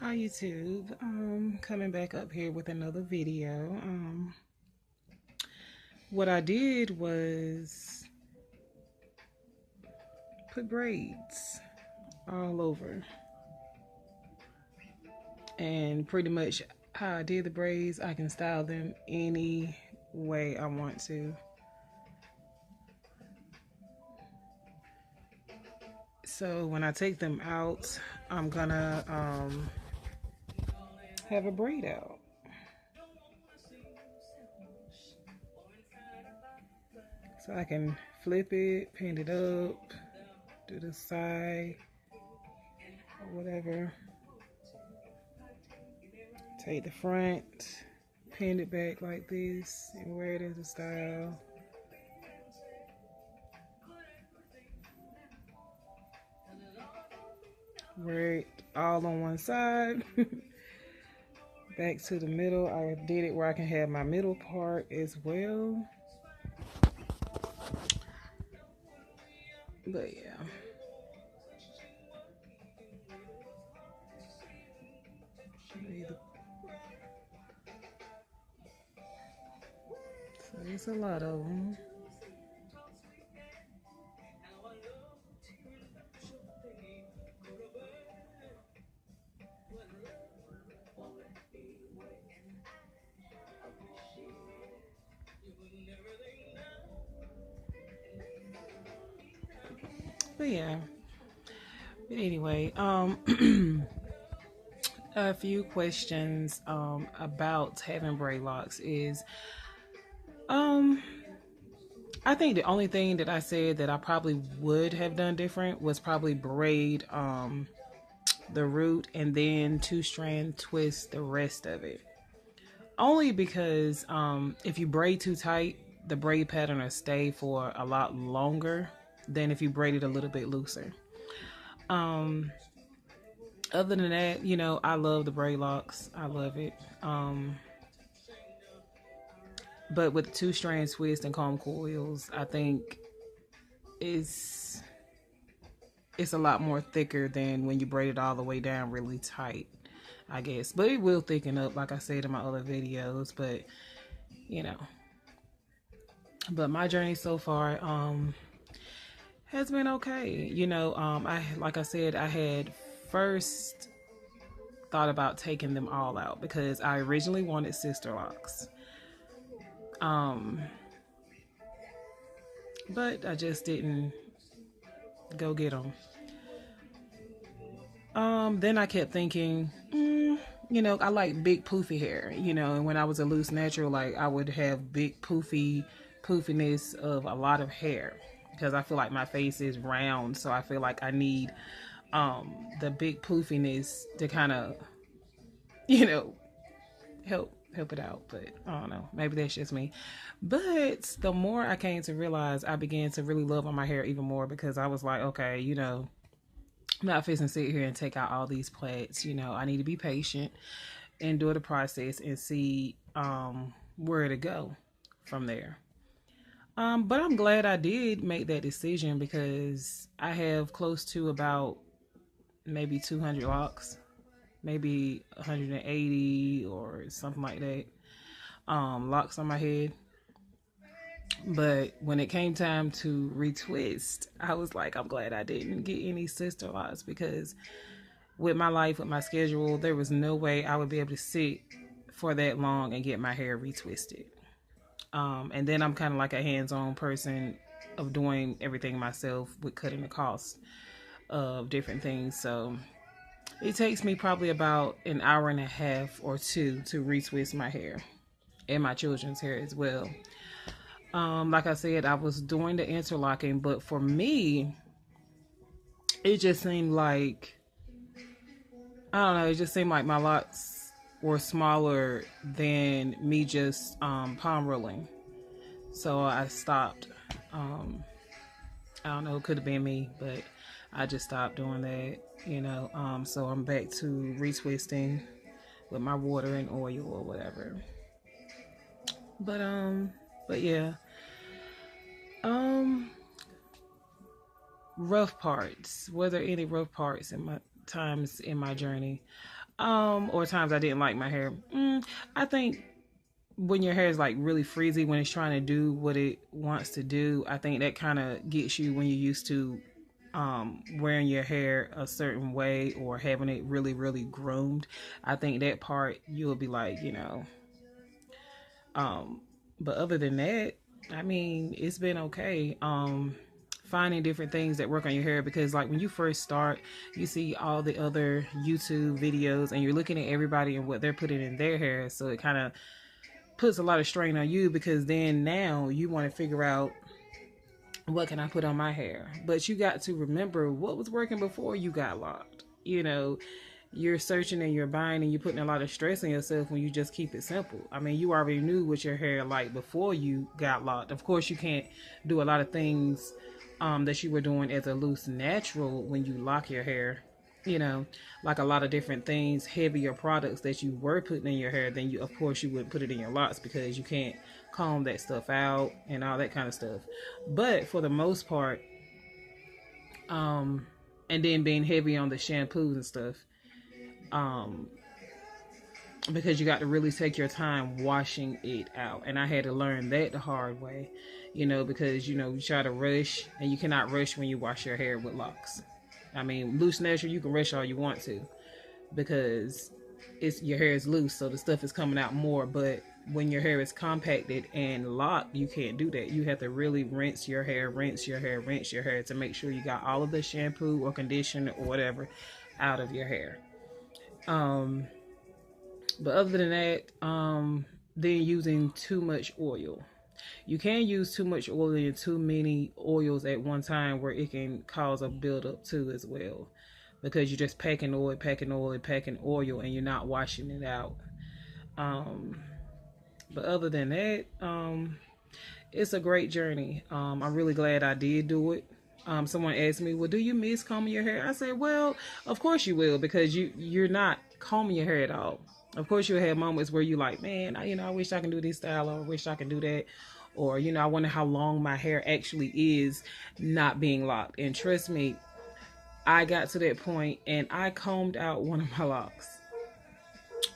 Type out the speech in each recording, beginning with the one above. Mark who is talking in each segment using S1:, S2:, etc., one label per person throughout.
S1: Hi YouTube. Coming back up here with another video. What I did was put braids all over, and pretty much how I did the braids, I can style them any way I want to. So when I take them out, I'm gonna have a braid out. So I can flip it, pin it up, do the side, or whatever. Take the front, pin it back like this, and wear it as a style. Wear it all on one side. Back to the middle. I did it where I can have my middle part as well. But yeah. So there's a lot of them. But yeah. But anyway, a few questions about having braid locks is I think the only thing that I said that I probably would have done different was probably braid the root and then two strand twist the rest of it. Only because if you braid too tight, the braid pattern will stay for a lot longer than if you braid it a little bit looser. Um, Other than that, I love the braid locks. I love it. But with two strand twist and comb coils, I think it's it's a lot more thicker than when you braid it all the way down really tight, I guess. But it will thicken up, like I said in my other videos. But you know, but my journey so far has been okay. I like I said, I had first thought about taking them all out because I originally wanted sister locks. Um, but I just didn't go get them. Then I kept thinking, I like big poofy hair, and when I was a loose natural, like I would have big poofiness of a lot of hair because I feel like my face is round, so I feel like I need the big poofiness to kind of, you know, help it out. But I don't know, maybe that's just me. But the more I came to realize, I began to really love on my hair even more because I was like, okay, I'm not fixing to sit here and take out all these plaits. I need to be patient, endure the process, and see where to go from there. But I'm glad I did make that decision because I have close to about maybe 200 locks, maybe 180 or something like that, locks on my head. But when it came time to retwist, I was like, I'm glad I didn't get any sister locks because with my life, with my schedule, there was no way I would be able to sit for that long and get my hair retwisted. And then I'm kind of like a hands-on person of doing everything myself with cutting the cost of different things. So it takes me probably about an hour and a half or two to retwist my hair and my children's hair as well. Like I said, I was doing the interlocking, but for me, it just seemed like I don't know. It just seemed like my locks were smaller than me just palm rolling. So I stopped. I don't know. It could have been me, but I just stopped doing that. So I'm back to retwisting with my water and oil or whatever. But but yeah. Um, Rough parts. Were there any rough parts in my times in my journey? Or times I didn't like my hair. I think when your hair is like really frizzy, when it's trying to do what it wants to do, I think that kind of gets you when you're used to wearing your hair a certain way or having it really, really groomed. I think that part you'll be like, but other than that, I mean, it's been okay. Finding different things that work on your hair, because like when you first start, you see all the other YouTube videos and you're looking at everybody and what they're putting in their hair, so it kind of puts a lot of strain on you, because then now you want to figure out, what can I put on my hair? But you got to remember what was working before you got locked. You're searching and you're buying and you're putting a lot of stress on yourself when you just keep it simple. I mean, you already knew what your hair like before you got locked. Of course, you can't do a lot of things that you were doing as a loose natural when you lock your hair. Like a lot of different things, heavier products that you were putting in your hair, then of course you wouldn't put it in your locks, because you can't comb that stuff out and all that kind of stuff. But for the most part, and then being heavy on the shampoos and stuff, because you got to really take your time washing it out. And I had to learn that the hard way, because you try to rush, and you cannot rush when you wash your hair with locks. I mean, loose natural, you can rush all you want to, because your hair is loose, so the stuff is coming out more. But when your hair is compacted and locked, you can't do that. You have to really rinse your hair to make sure you got all of the shampoo or conditioner or whatever out of your hair. But other than that, then using too much oil. You can use too much oil and too many oils at one time, where it can cause a buildup too as well, because you're just packing oil, and you're not washing it out. But other than that, it's a great journey. I'm really glad I did do it. Someone asked me, well, do you miss combing your hair? I said, well, of course you will, because you're not combing your hair at all. Of course you'll have moments where you like, man, I wish I can do this style, or I wish I can do that. Or, I wonder how long my hair actually is not being locked. And trust me, I got to that point and I combed out one of my locks.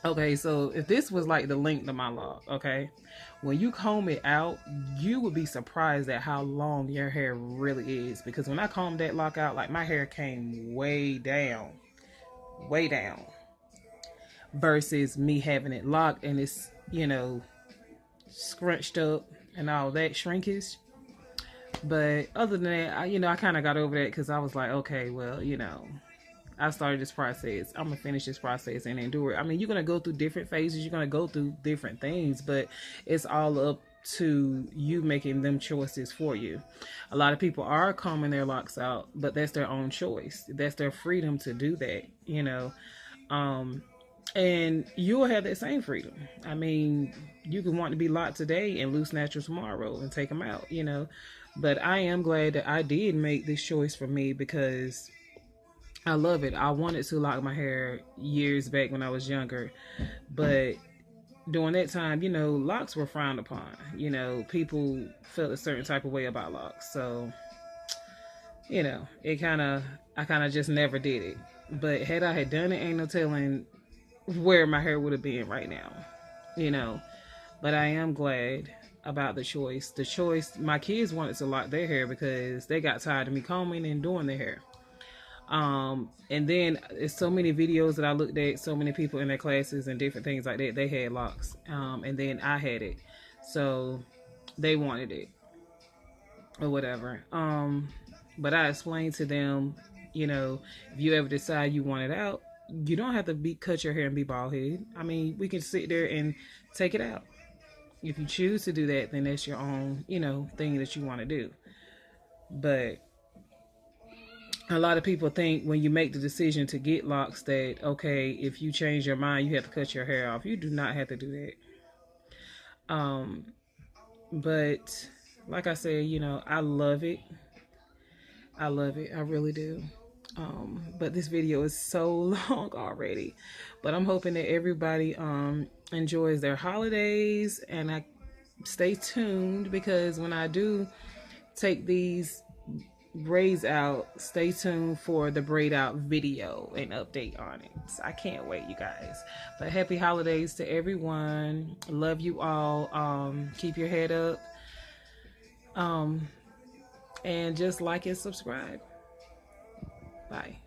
S1: Okay, so if this was like the length of my lock, okay, when you comb it out, you would be surprised at how long your hair really is. Because when I combed that lock out, like my hair came way down, versus me having it locked and it's, scrunched up and all that shrinkage. But other than that, I kind of got over that, because I was like, okay, well, I started this process. I'm going to finish this process and endure it. I mean, you're going to go through different phases. You're going to go through different things, but it's all up to you making them choices for you. A lot of people are combing their locks out, but that's their own choice. That's their freedom to do that, and you'll have that same freedom. I mean, you can want to be locked today and loose natural tomorrow and take them out, But I am glad that I did make this choice for me, because I love it. I wanted to lock my hair years back when I was younger, but during that time, locks were frowned upon. People felt a certain type of way about locks. So, I kind of just never did it. But had I had done it, ain't no telling where my hair would have been right now, But I am glad about the choice. My kids wanted to lock their hair because they got tired of me combing and doing their hair. And then it's so many videos that I looked at, so many people in their classes and different things like that, they had locks. And then I had it. So they wanted it or whatever. But I explained to them, if you ever decide you want it out, you don't have to cut your hair and be bald headed. I mean, we can sit there and take it out. If you choose to do that, then that's your own, thing that you want to do. But a lot of people think when you make the decision to get locks that, okay, if you change your mind, you have to cut your hair off. You do not have to do that. But like I said, I love it. I really do. But this video is so long already, but I'm hoping that everybody enjoys their holidays, and I stay tuned, because when I do take these braids out, stay tuned for the braid out video and update on it. So I can't wait, you guys. But happy holidays to everyone. Love you all. Keep your head up. And just like and subscribe. Bye.